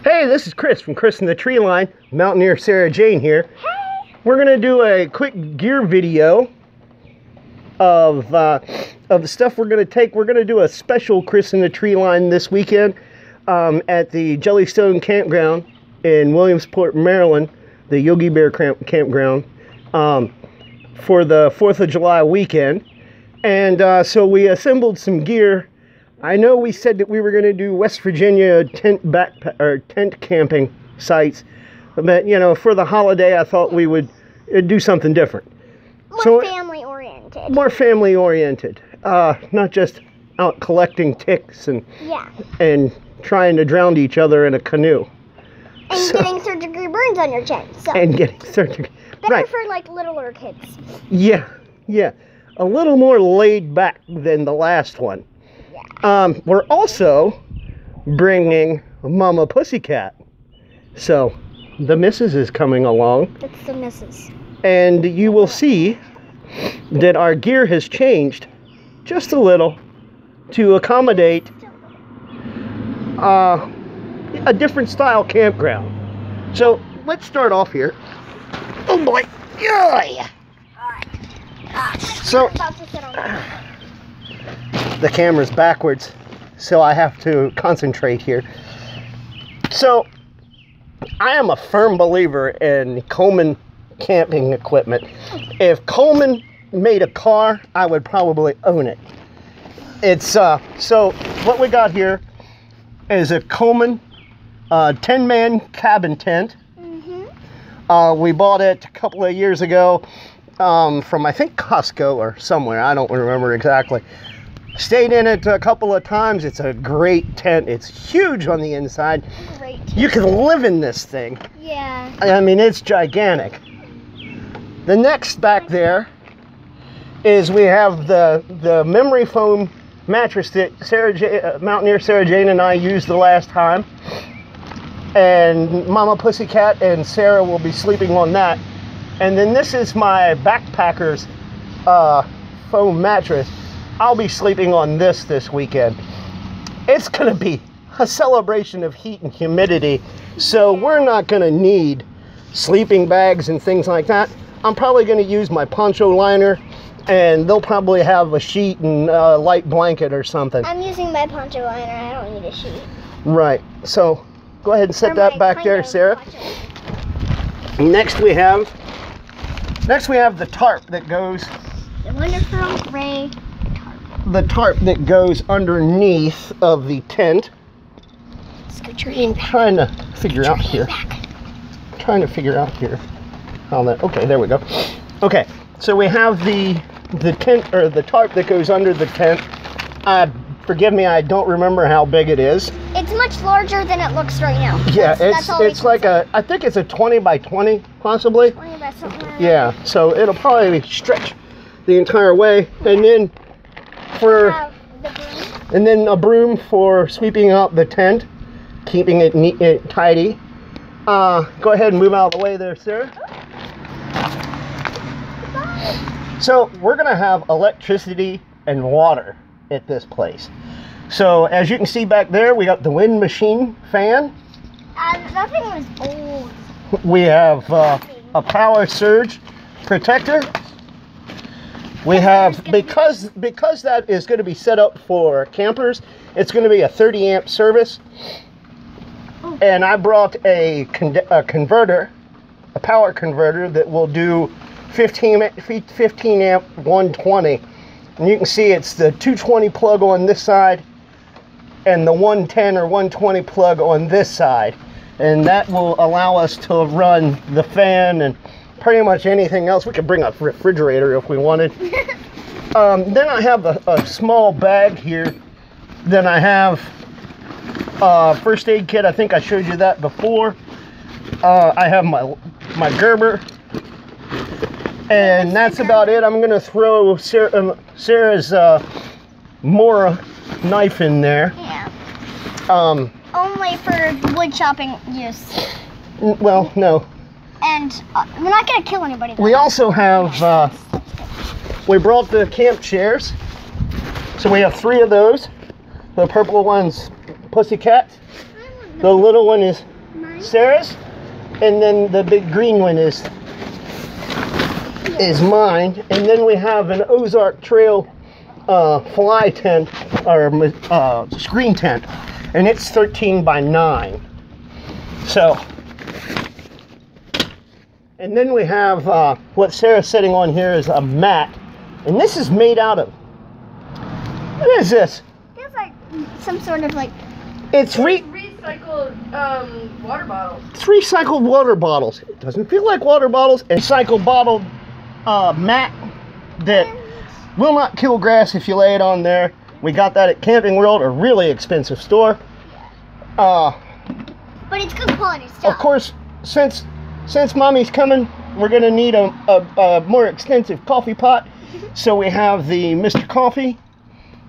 Hey, this is Chris from Chris and the Tree Line. Mountaineer Sarah Jane here. Hey! We're gonna do a quick gear video of the stuff we're gonna take. We're gonna do a special Chris and the Tree Line this weekend at the Jellystone Campground in Williamsport, Maryland, the Yogi Bear Campground for the 4th of July weekend. And so we assembled some gear. I know we said that we were going to do West Virginia tent camping sites, but you know, for the holiday, I thought we would do something different. More family oriented. More family oriented, not just out collecting ticks and trying to drown each other in a canoe. And getting third-degree burns on your chin. So. And getting third-degree. Better for like littler kids. Yeah. A little more laid back than the last one. We're also bringing Mama Pussycat. So the missus is coming along. That's the missus. And you will see that our gear has changed just a little to accommodate a different style campground. So let's start off here. Oh boy. Yeah. So the camera's backwards, so I have to concentrate here. So I am a firm believer in Coleman camping equipment. If Coleman made a car, I would probably own it. It's so what we got here is a Coleman 10-man cabin tent. We bought it a couple of years ago from, I think, Costco or somewhere. I don't remember exactly. Stayed in it a couple of times. It's a great tent. It's huge on the inside. Great. You can live in this thing. Yeah. I mean, it's gigantic. The next back there is we have the memory foam mattress that Mountaineer Sarah Jane and I used the last time. And Mama Pussycat and Sarah will be sleeping on that. And then this is my backpacker's foam mattress. I'll be sleeping on this weekend. It's gonna be a celebration of heat and humidity, so we're not gonna need sleeping bags and things like that. I'm probably gonna use my poncho liner, and they'll probably have a sheet and a light blanket or something. I'm using my poncho liner. I don't need a sheet. Right, so go ahead and set that back there, Sarah. Poncho. Next we have the tarp that goes, The wonderful gray tarp that goes underneath of the tent. scooter back. Trying to figure out here how that, okay, there we go. Okay, so we have the tent, or the tarp that goes under the tent. Forgive me, I don't remember how big it is. It's much larger than it looks right now. Yeah, it's like I think it's a 20 by 20 possibly. 20 by something like that. Yeah, so it'll probably stretch the entire way, and then a broom for sweeping out the tent, keeping it neat and tidy. Go ahead and move out of the way there, Sarah. So we're gonna have electricity and water at this place. So as you can see back there, we got the wind machine fan. That thing was old. We have a power surge protector. We have, because that is going to be set up for campers, it's going to be a 30 amp service. And I brought a converter, a power converter that will do 15 amp 120. And you can see it's the 220 plug on this side and the 110 or 120 plug on this side. And that will allow us to run the fan and pretty much anything else. We could bring a refrigerator if we wanted. Then I have a small bag here. Then I have first aid kit. I think I showed you that before. I have my Gerber. And that's about it. I'm going to throw Sarah's Mora knife in there. Yeah. Only for wood chopping use. Well, no. And we're not going to kill anybody. We also have, we brought the camp chairs. So we have 3 of those. The purple one's Pussycat. The little one is Sarah's, and then the big green one is mine. And then we have an Ozark Trail fly tent, or screen tent, and it's 13 by 9. So, and then we have what Sarah's sitting on here is a mat, and this is made out of, what is this? Feels like some sort of like. It's recycled water bottles. It's recycled water bottles. It doesn't feel like water bottles. A recycled bottled mat that will not kill grass if you lay it on there. We got that at Camping World, a really expensive store. But it's good quality stuff. Of course, since Mommy's coming, we're gonna need a more extensive coffee pot. So we have the Mr. Coffee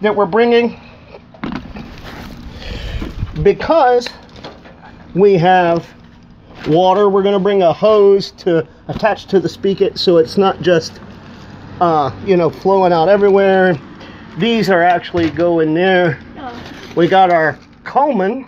that we're bringing, because we have water. We're gonna bring a hose to attach to the spigot, so it's not just you know, flowing out everywhere. These are actually going there. We got our Coleman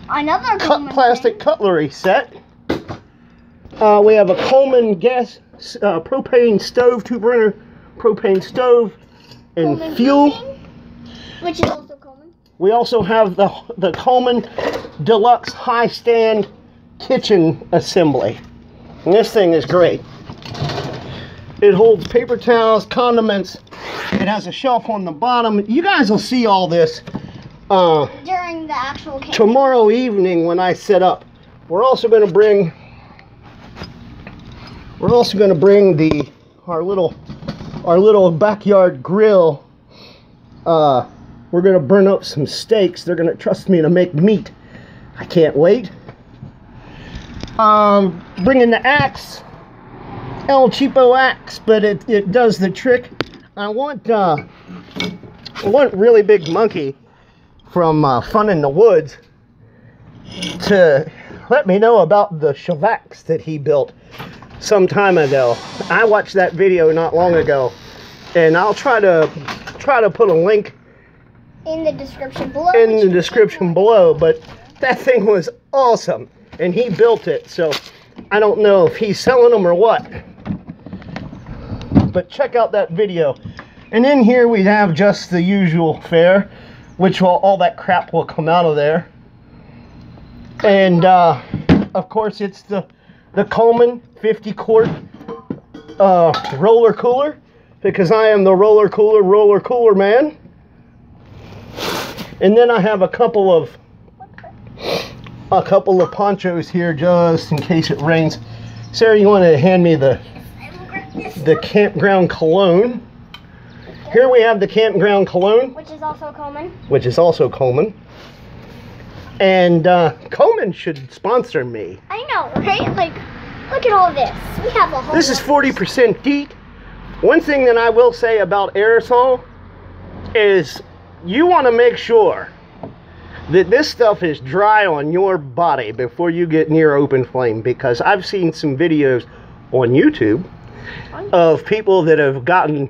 plastic cutlery set. We have a Coleman gas propane stove, 2-burner propane stove, and Coleman fuel. Cooking, which is also Coleman. We also have the Coleman Deluxe High Stand Kitchen Assembly. And this thing is great. It holds paper towels, condiments. It has a shelf on the bottom. You guys will see all this During the actual camping. tomorrow evening when I set up. We're also going to bring our little backyard grill. We're going to burn up some steaks. They're going to trust me to make meat. I can't wait. Bringing the axe, El Cheapo axe, but it does the trick. I want Really Big Monkey from Fun in the Woods to let me know about the Shavax that he built some time ago. I watched that video not long ago, and I'll try to put a link In the description below. but that thing was awesome, and he built it, so I don't know if he's selling them or what, but check out that video. And in here we have just the usual fare, which all that crap will come out of there. And of course it's the Coleman 50 quart roller cooler, because I am the roller cooler man. And then I have a couple of ponchos here just in case it rains. Sarah, you want to hand me the campground cologne? Here we have the campground cologne, Which is also Coleman. And Coleman should sponsor me. I know, right? Like, look at all this. We have a whole. This is 40% DEET. One thing that I will say about aerosol is you want to make sure that this stuff is dry on your body before you get near open flame, because I've seen some videos on YouTube of people that have gotten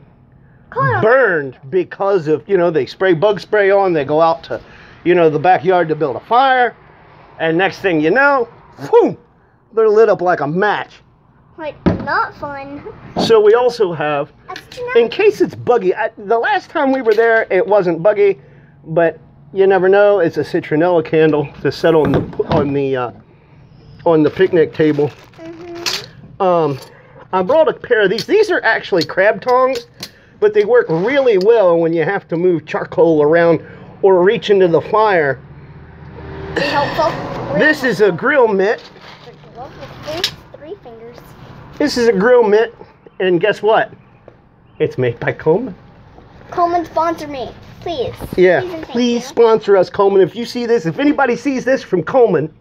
burned because of, you know, they spray bug spray on, they go out to, you know, the backyard to build a fire, and next thing you know, whoom, they're lit up like a match. Like, not fun. So we also have, in case it's buggy, the last time we were there it wasn't buggy, but you never know, it's a citronella candle to set on the picnic table. I brought a pair of these. These are actually crab tongs, but they work really well when you have to move charcoal around or reach into the fire. Helpful. This is a grill mitt. Three fingers. This is a grill mitt, and guess what? It's made by Coleman. Coleman, sponsor me, please. Yeah, and thank please you. sponsor us, Coleman. If you see this, if anybody sees this from Coleman,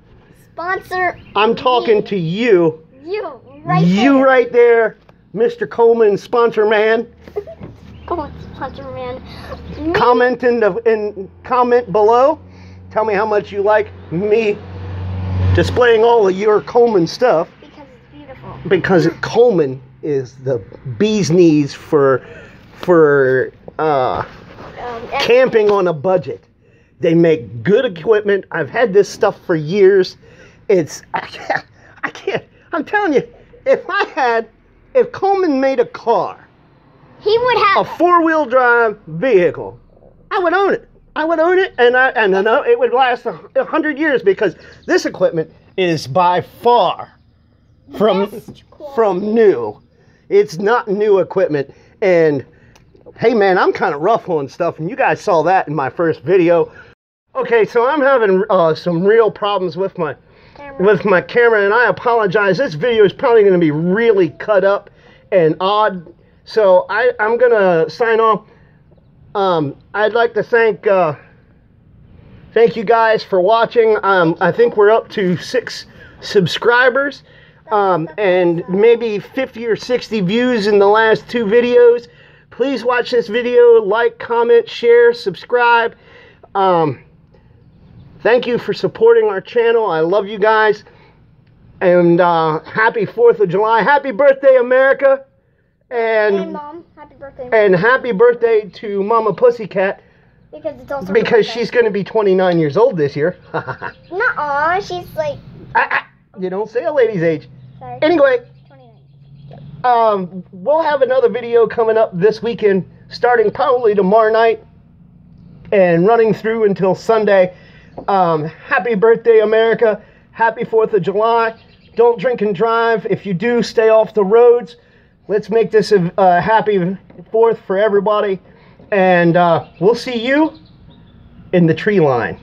Sponsor. I'm talking to you. You right You there. right there, Mr. Coleman, sponsor man. Coleman, sponsor man. Comment comment below. Tell me how much you like me displaying all of your Coleman stuff. Because it's beautiful. Because Coleman is the bee's knees for camping on a budget. They make good equipment. I've had this stuff for years, It's, I can't, I'm telling you, if Coleman made a car, He would a have. four-wheel drive vehicle, I would own it. I would own it, and I know it would last 100 years, because this equipment is by far from new. It's not new equipment. And hey man, I'm kind of rough on stuff, and you guys saw that in my first video. Okay, so I'm having some real problems with my camera, and I apologize. This video is probably going to be really cut up and odd, so I'm gonna sign off. I'd like to thank you guys for watching. I think we're up to 6 subscribers, and maybe 50 or 60 views in the last 2 videos. Please watch this video, like, comment, share, subscribe. Thank you for supporting our channel. I love you guys, and happy 4th of July. Happy birthday, America. Hey, And Mom, happy birthday. and happy birthday to Mama Pussycat, Because it's also. because she's going to be 29 years old this year. Nuh-uh, she's like. You don't say a lady's age. Sorry. Anyway, 29. we'll have another video coming up this weekend, starting probably tomorrow night and running through until Sunday. Happy birthday, America. Happy 4th of July. Don't drink and drive. If you do, stay off the roads. Let's make this a happy 4th for everybody. And we'll see you in the tree line.